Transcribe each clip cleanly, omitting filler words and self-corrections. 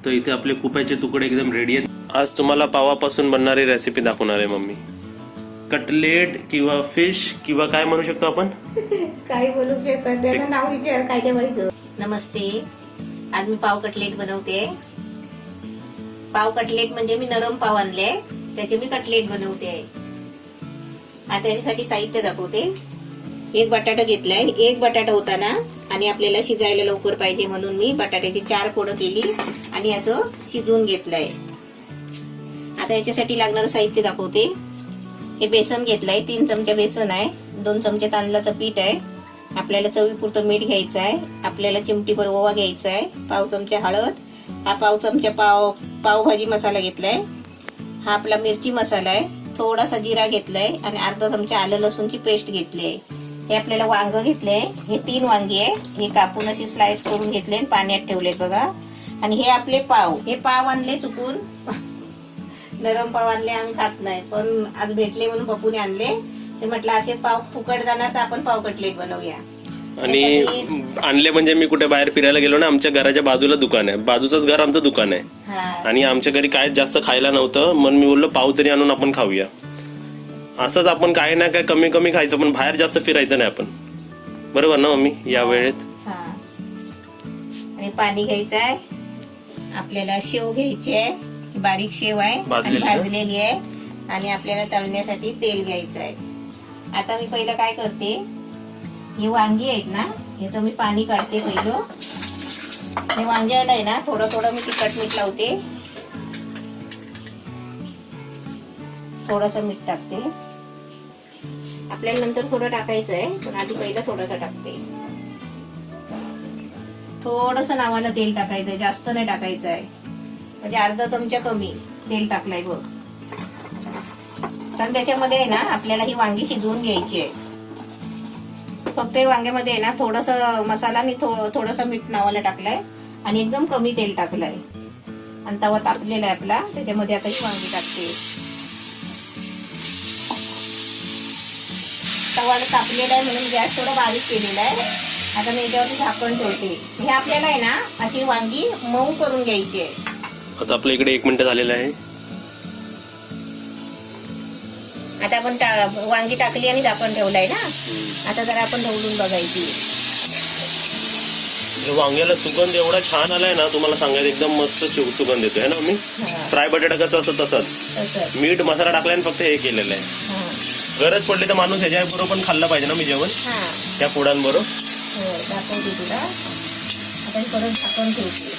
तर इथे आपले कुप्याचे तुकडे एकदम रेडी आहेत. आज तुम्हाला पावापासून बनणारी रेसिपी दाखवणार आहे मम्मी. कटलेट किंवा फिश किंवा काय म्हणू शकतो आपण. काही बोलू शकत त्याला नाव विचार काय ठेवायचं. नमस्ते, आज मी पाव कटलेट बनवते. पाव कटलेट म्हणजे मी नरम पाव आणले त्याचे मी कटलेट बनवते. आता त्याच्यासाठी साहित्य दाखवते. एक बटाटा घेतलाय. एक बटाटा होता ना आणि आपल्याला शिजायला लवकर पाहिजे म्हणून मी बटाट्याची 4 फोडं केली आणि असं शिजवून घेतलंय. आता याच्यासाठी लागणारं साहित्य दाखवते. हे बेसन घेतलंय. 3 चमचे बेसन आहे. 2 चमचे तांदळाचं पीठ आहे. आपल्याला चवीपुरतं मीठ घ्यायचं आहे. आपल्याला चिमटीभर ओवा घ्यायचा आहे. पाव चमचा हळद. हा पाव चमचा पावभाजी मसाला घेतलाय. हा आपला मिरची मसाला आहे. थोडासा जिरा घेतलाय आणि अर्धा चमचा आलं लसूणची पेस्ट घेतली आहे. हे आपल्याला वांग घेतले. हे 3 वांगी आहे. हे कापून अशी स्लाइस करून घेतले, पाण्यात ठेवलेत बघा. आणि हे आपले पाव. हे पाव आणले चुकून नरम पाव आणले, आम्ही खात नाही पण आज भेटले म्हणून पप्पूने आणले. ते म्हटलं असे पाव फुकट जाणार तर आपण पाव कटलेट बनवूया. आणि आणले म्हणजे मी कुठे बाहेर फिरायला गेलो ना, आमच्या घराच्या बाजूला दुकान आहे. बाजूचंच घर आमचं दुकान आहे आणि आमच्या घरी काय जास्त खायला नव्हतं म्हणून मी बोललो पाव तरी आणून आपण खाऊया. असंच आपण काय ना काय कमी कमी खायचं पण बाहेर जास्त फिरायचं नाही आपण. बरोबर ना मम्मी. या वेळेत आणि पाणी घ्यायचं आहे. आपल्याला शेव घ्यायची आहे. बारीक शेव आहे भाजलेली आहे. आणि आपल्याला तळण्यासाठी तेल घ्यायचं आहे. आता मी पहिलं काय करते, हे वांगी आहेत ना ह्याचं मी पाणी काढते पहिलं. हे वांग्याला आहे ना थोडं थोडं मी तिखट मीठ लावते. थोडंसं मीठ टाकते. आपल्याला नंतर थोडं टाकायचं आहे पण आधी पहिलं थोडंसं टाकते. थोडंसं नावाला तेल टाकायचंय, जास्त नाही टाकायचं आहे. म्हणजे अर्धा चमचा कमी तेल टाकलंय बघ. कारण त्याच्यामध्ये आहे ना आपल्याला ही वांगी शिजवून घ्यायची आहे. फक्त वांग्यामध्ये आहे ना थोडंसं मसाला आणि थोडंसं मीठ नावाला टाकलंय आणि एकदम कमी तेल टाकलंय. आणि तवा तापलेला आहे आपला. त्याच्यामध्ये आता ही वांगी टाकते. तवा तापलेला आहे म्हणून गॅस थोडा बारीक केलेला आहे. आता मी याच्यावरती झाकण ठेवते. हे आपल्याला आहे ना अशी वांगी मऊ करून घ्यायची आहे. आता आपल्या इकडे 1 मिनिट झालेलं आहे. आता आपण वांगी टाकली आणि झाकण ठेवलंय ना. आता जरा आपण ढवळून बघायची. वांग्याला सुगंध एवढा छान आलाय ना तुम्हाला सांगायचं. एकदम मस्त सुगंध येतो आहे ना मम्मी. फ्राय बटाटा कसं असं तसंच मीठ मसाला टाकलाय फक्त हे केलेलं आहे. गरज पडली तर माणूस ह्याच्या बरोबर पण खाल्लं पाहिजे ना मी जेवण त्या पोळ्यांबरोबर. दाखवते तुला. आता परत झाकण ठेवते.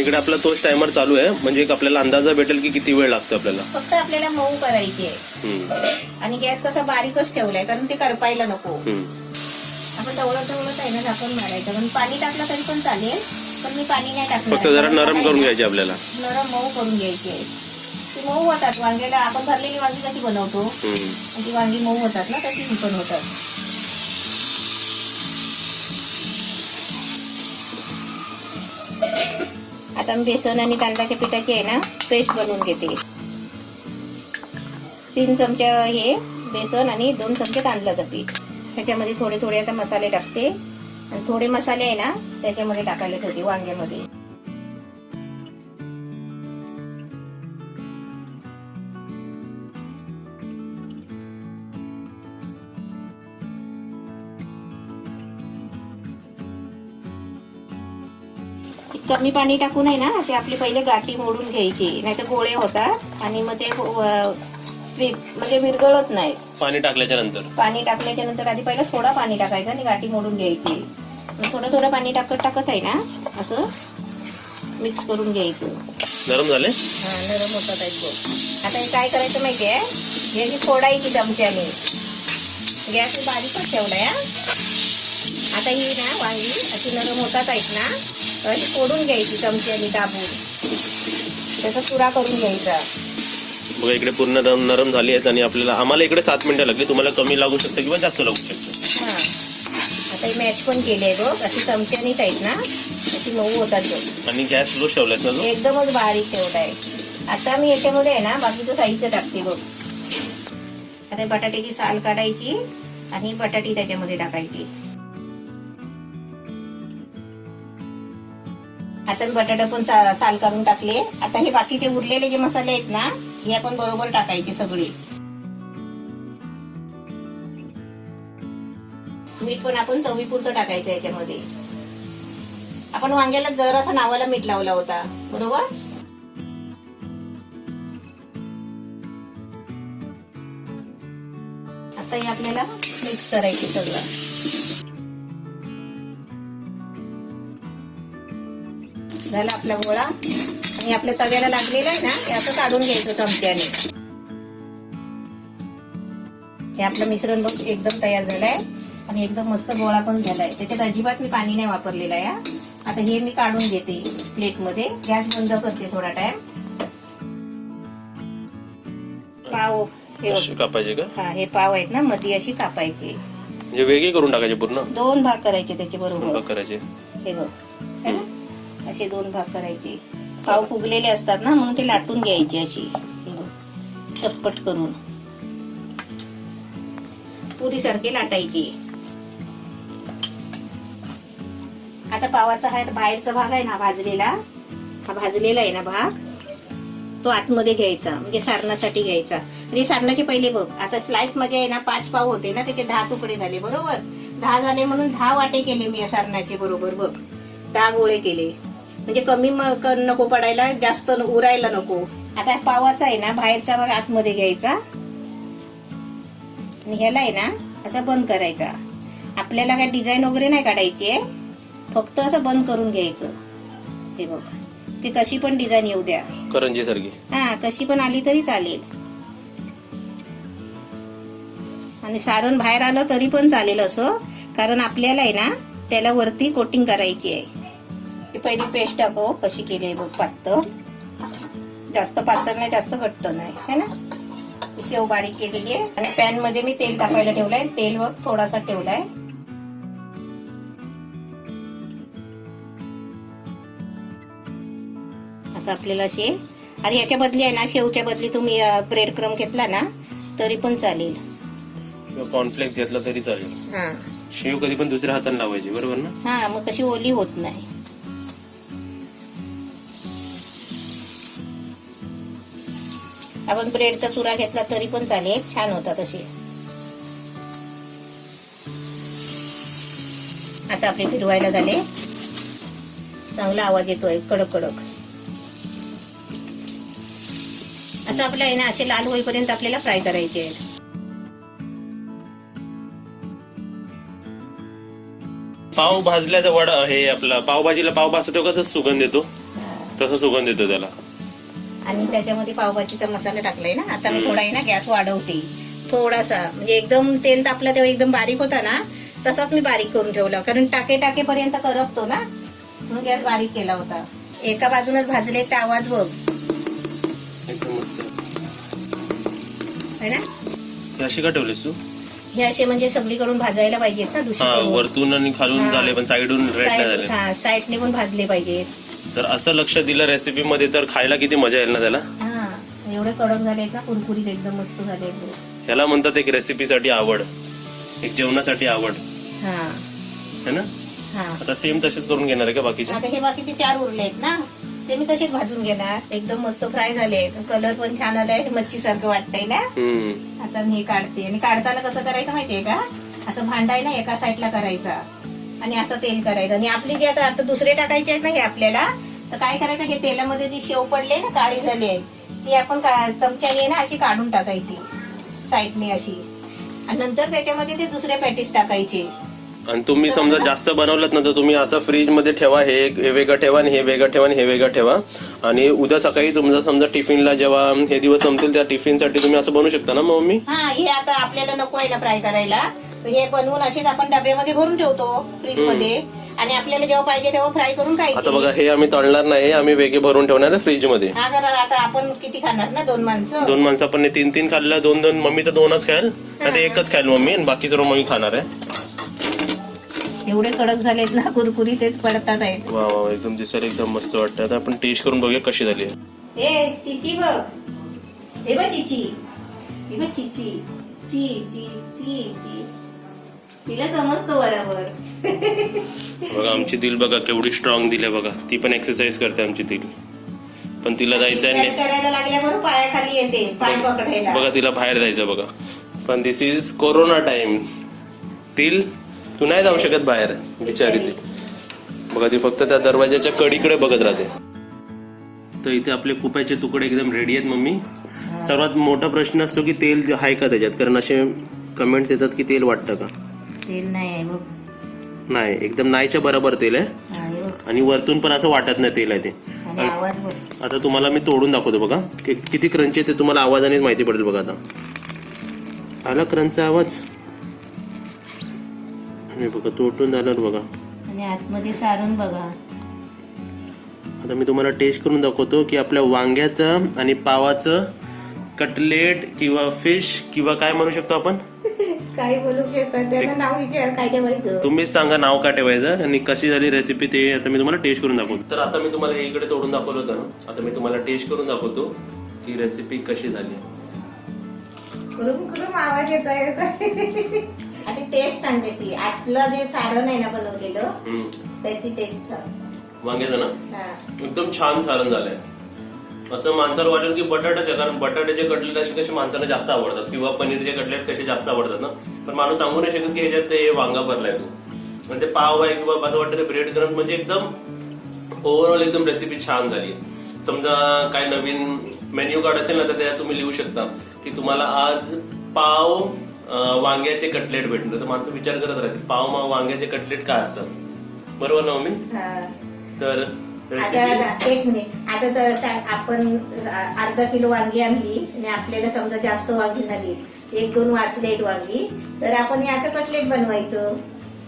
इकडे आपला तोच टायमर चालू आहे म्हणजे आपल्याला अंदाजा भेटेल की किती वेळ लागतो आपल्याला. फक्त आपल्याला मऊ करायची आहे. आणि गॅस कसा बारीकच ठेवलाय कारण ते करपायला नको. आपण ढवळत आहे ना झाकण मारायचं. पण पाणी टाकलं तरी पण चालेल पण मी पाणी नाही टाकलं. फक्त जरा नरम करून घ्यायचे आपल्याला. नरम मऊ करून घ्यायची आहे. ती मऊ होतात वांग्याला. आपण भरलेली वांगी कशी बनवतो ती वांगी मऊ होतात ना तशी ही पण होतात. आता मी बेसन आणि तांदळाच्या पिठाची आहे ना पेस्ट बनवून घेते. 3 चमचे हे बेसन आणि 2 चमचे तांदळाचं पीठ. त्याच्यामध्ये थोडे थोडे आता मसाले टाकते आणि थोडे मसाले आहे ना त्याच्यामध्ये टाकायला ठेवते वांग्यामध्ये. कमी पाणी टाकून आहे ना असे आपले पहिले गाठी मोडून घ्यायची नाही तर गोळे होतात आणि मग ते म्हणजे विरघळत नाही. पाणी टाकल्याच्या नंतर आधी पहिला थोडा पाणी टाकायचं आणि गाठी मोडून घ्यायची. थोडं थोडं पाणी टाकत आहे ना असं मिक्स करून घ्यायचं. नरम झाले. नरम होतात आहेत बघ. आता हे काय करायचं माहितीये, हे फोडायची चमच्याने. गॅस बारीकच ठेवलाय. आता ही ना वांगी अशी नरम होतात आहेत ना अशी फोडून घ्यायची चमच्याने दाबून. त्याचा चुरा करून घ्यायचा. बघा इकडे पूर्ण नरम झाली आहेत आणि आम्हाला इकडे 7 मिनिटं लागली. तुम्हाला कमी लागू शकतं किंवा जास्त लागू शकतं. आता हे मॅच पण केले बघ. अशी चमच्यानीच आहेत ना अशी मऊ होतात बघ. आणि गॅस लो ठेवलाय ना एकदमच बारीक ठेवलाय. आता मी याच्यामध्ये आहे ना बाकीचं साहित्य टाकते बघ. आता बटाट्याची साल काढायची आणि बटाटी त्याच्यामध्ये टाकायची. आता मी बटाटा पण साल काढून टाकले. आता हे बाकीचे उरलेले जे मसाले आहेत ना, हे आपण बरोबर टाकायचे सगळे. मीठ पण आपण चवीपुरतं टाकायचं याच्यामध्ये. आपण वांग्याला जरासा नावाला मीठ लावला होता, बरोबर. आता हे आपल्याला मिक्स करायचे सगळं. झाला आपला गोळा. आणि आपल्या तव्याला लागलेला आहे ना, हे असं काढून घ्यायचं चमच्याने. हे आपलं मिश्रण बघ एकदम तयार झालंय आणि एकदम मस्त गोळा पण झालाय. त्याच्यात अजिबात मी पाणी नाही वापरलेलं आहे. आता हे मी काढून घेते प्लेट मध्ये. गॅस बंद करते थोडा टाइम. पाव हे कापायचे का? हा, हे पाव आहेत ना, मध्ये अशी कापायचे. म्हणजे वेगळी करून टाकायचे पूर्ण. 2 भाग करायचे त्याचे, बरोबर करायचे. हे बघ, है ना? असे 2 भाग करायचे. पाव फुगलेले असतात ना, म्हणून ते लाटून घ्यायचे अशी, हे बघ, चटपट करून पुरी सारखे लाटायचे. आता पावाचा हा बाहेरचा भाग आहे ना भाजलेला, हा भाजलेला आहे ना भाग, तो आतमध्ये घ्यायचा, म्हणजे सारणासाठी घ्यायचा. आणि सारणाचे पहिले बघ, आता स्लाइस मध्ये आहे ना 5 पाव होते ना, त्याचे 10 तुकडे झाले, बरोबर. 10 झाले म्हणून 10 वाटे केले मी या सारणाचे, बरोबर बघ. 10 गोळे केले, म्हणजे कमी नको पडायला, जास्त उरायला नको. आता पावाचा आहे ना बाहेरचा भाग आतमध्ये घ्यायचा आणि ह्याला आहे ना असं बंद करायचा. आपल्याला काय डिझाईन वगैरे नाही काढायची आहे, फक्त असं बंद करून घ्यायचं. हे बघ, ते कशी पण डिझाईन येऊ द्या, करंजी सारखी. हा, कशी पण आली तरी चालेल. आणि सारण बाहेर आलं तरी पण चालेल असं, कारण आपल्याला आहे ना त्याला वरती कोटिंग करायची आहे. पहिली पेस्ट टाकू कशी केली आहे बघ, पातळ, जास्त पातळ नाही जास्त घट्ट नाही, है ना. शेव बारीक केलेली आहे. आणि पॅन मध्ये मी तेल टाकायला ठेवलंय. तेल बघ थोडासा ठेवलाय. आता आपल्याला असे, आणि याच्या बदली आहे ना, शेवच्या बदली तुम्ही ब्रेड क्रम घेतला ना तरी पण चालेल, किंवा कॉर्नफ्लेक्स घेतला तरी चालेल. हा, शेव कधी पण दुसऱ्या हाताने लावायची, बरोबर ना. हा, मग कशी ओली होत नाही. आपण ब्रेडचा चुरा घेतला तरी पण चालेल, छान होतात असे. आता आपले फिरवायला झाले. चांगला आवाज येतोय, कडक कडक. असं आपलं आहे ना, असे लाल होईपर्यंत आपल्याला फ्राय करायचे आहेत. पाव भाजल्याचा वडा, हे आपला पावभाजीला पाव भाजतो कसं सुगंध येतो, तसा सुगंध येतो त्याला. आणि त्याच्यामध्ये पावभाजीचा मसाला टाकलाय ना. आता मी थोडा आहे ना गॅस वाढवते थोडासा, म्हणजे एकदम तेल तापला तेव्हा एकदम बारीक होता ना, तसाच मी बारीक करून ठेवला, कारण टाकेपर्यंत करपतो ना, म्हणून गॅस बारीक केला होता. एका बाजूनच भाजले, त्या आवाज बघ, है ना. अशी का ठेवलीस तू? हे असे म्हणजे सगळीकडून भाजायला पाहिजेत ना, दुसरीकडून. वरतून आणि खालून झाले, पण साईडून रेड नाही झाले. साईडने पण भाजले पाहिजेत. तर असं लक्ष दिलं रेसिपी मध्ये तर खायला किती मजा येईल ना त्याला. हा, एवढे कडक झालेत ना, कुरकुरीत एकदम मस्त झाले. ह्याला म्हणतात एक रेसिपीसाठी आवड, एक जेवणासाठी आवड, हा, है ना. हा, आता सेम तसेच करून घेणार आहे का बाकीचे? आता हे बाकीचे 4 उरले आहेत ना, ते मी तसेच भाजून घेणार. एकदम मस्त फ्राय झाले, कलर पण छान आलाय, मच्छी सारखं वाटतंय ना. आता मी हे काढते. आणि काढताना कसं करायचं माहितीये का, असं भांडा आहे ना एका साईडला करायचा आणि असं तेल करायचं. आणि आपली जे आता दुसरे टाकायचे आहेत ना हे आपल्याला, तर काय करायचं, हे तेलामध्ये जी शेव पडले ना काळी झाली आहे, ती आपण चमच्याने ना अशी काढून टाकायची साईडने अशी, आणि नंतर त्याच्यामध्ये ते दुसरे पॅटीस टाकायचे. आणि तुम्ही समजा जास्त बनवलं ना, तर तुम्ही असं फ्रीज मध्ये ठेवा, हे वेगळं ठेवा आणि हे वेगळं ठेवा आणि हे वेगळं ठेवा. आणि उद्या सकाळी तुमचा समजा टिफिनला जेव्हा हे दिवस संपतील त्या टिफिनसाठी तुम्ही असं बनवू शकता ना मम्मी. हा, हे आता आपल्याला नको आहे ना फ्राय करायला, हे बनवून असेच आपण डब्यामध्ये भरून ठेवतो फ्रीज मध्ये, आणि आपल्याला जेव्हा पाहिजे तेव्हा फ्राय करून खायचे. आता बघा, हे आम्ही तळणार नाही, आम्ही वेगळे भरून ठेवणार आहे फ्रीज मध्ये. हा, कारण आता आपण किती खाणार ना, 2 माणसं. 2 माणसं आपण 3 खाल्लं, 2 मम्मी तर 2च खायल, आता 1च खायल मम्मी, आणि बाकी सर्व मम्मी खाणार आहे. एवढे कडक झालेत ना, कुरकुरीत तेच पडतात आहेत. वा वा, एकदम दिसायला एकदम मस्त वाटतं. आता आपण टेस्ट करून बघूया कशी झाली आहे. ए चिची बघ, हे बघ चिची, हे बघ चिची, ची ची ची ची. तिला समजतो बरोबर. बघा आमची दिल बघा केवढी स्ट्रॉंग दिली आहे बघा. ती पण एक्सरसाइज करते आमची दिल. पण तिला जायचं आहे Exercise करायला लागल्यावर पायाखाली येते पाय पकडायला. बघा तिला बाहेर जायचं बघा. पण दिस इज कोरोना टाइम. तिल तू नाही जाऊ शकत बाहेर बिचारी ती. बघा ती फक्त त्या दरवाजाच्या कडीकडे बघत राहते. तर इथे आपले कुप्याचे तुकडे एकदम रेडी आहेत मम्मी. सर्वात मोठा प्रश्न असतो की तेल आहे का त्याच्यात, कारण असे कमेंट्स येतात की तेल वाटतं का. तेल नाही आहे बघ. नाही, एकदम नाहीच्या बरोबर तेल आहे. आहे बघ. आणि वरतून पण असं वाटत नाही तेल आहे ते. आणि आवाज बघ. आता तुम्हाला मी तोडून दाखवतो बघा किती क्रंची आहे ते तुम्हाला आवाजानेच माहिती पडेल बघा. आता आला क्रंचचा आवाज. आणि बघा तोडून झालं बघा. आणि आतमध्ये सारून बघा. आता मी तुम्हाला टेस्ट करून दाखवतो की आपल्या वांग्याचं आणि पावाचं कटलेट किंवा फिश किंवा काय म्हणू शकतो आपण. काही बोलू शकत त्याला नाव विचार काय ठेवायचं. तुम्हीच सांगा नाव काय ठेवायचं आणि कशी झाली रेसिपी ते आता मी तुम्हाला टेस्ट करून दाखवतो. तर आता मी तुम्हाला हे इकडे तोडून दाखवलं होतं ना. आता मी तुम्हाला टेस्ट करून दाखवतो की रेसिपी कशी झाली. कुरुम कुरुम आवाज येतोय. आता टेस्ट सांग त्याची. आपलं जे सारण आहे ना बनवलेलं त्याची टेस्ट सांग. वांग्याचं ना हा. एकदम छान सारण झालंय. असं माणसाला वाटेल की बटाट्याचे, कारण बटाट्याचे कटलेट असे कसे माणसाला जास्त आवडतात किंवा पनीरचे कटलेट कसे जास्त आवडतात ना. पण माणूस सांगू नाही शकत की ह्याच्यात ते वांगा भरलाय तू. म्हणजे ते पाव आहे किंवा असं वाटतं ते ब्रेड क्रंच. म्हणजे एकदम ओव्हरऑल एकदम रेसिपी छान झाली. समजा काय नवीन मेन्यू कार्ड असेल ना तर त्यात तुम्ही लिहू शकता की तुम्हाला आज पाव वांग्याचे कटलेट भेटणार. तर माणसं विचार करत राहतील पाव वांग्याचे कटलेट काय असतात. बरोबर ना मम्मी. तर आता एक मिनिट. आता तर सांग, आपण अर्धा किलो वांगी आणली आणि आपल्याला समजा जास्त वांगी झाली, 1-2 वाचलेत वांगी, तर आपण हे असं कटलेट बनवायचं.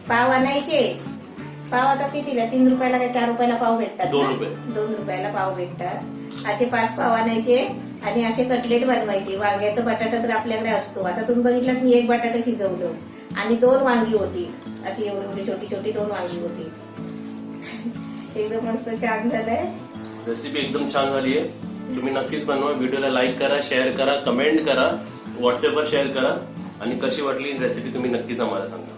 पाव आणायचे. पाव आता कितीला, 3 रुपयाला काय 4 रुपयाला पाव भेटतात. 2 रुपये. 2 रुपयाला पाव भेटतात. असे 5 पाव आणायचे आणि असे कटलेट बनवायचे. वांग्याचा बटाटा तर आपल्याकडे असतो. आता तुम्ही बघितलं मी 1 बटाटा शिजवलं आणि 2 वांगी होती. अशी एवढी छोटी छोटी 2 वांगी होती. एकदम मस्त छान झालंय. रेसिपी एकदम छान झाली आहे. तुम्ही नक्कीच बनवा. व्हिडिओला लाईक करा, शेअर करा, कमेंट करा, व्हॉट्सअपवर शेअर करा आणि कशी वाटली रेसिपी तुम्ही नक्कीच आम्हाला सांगा.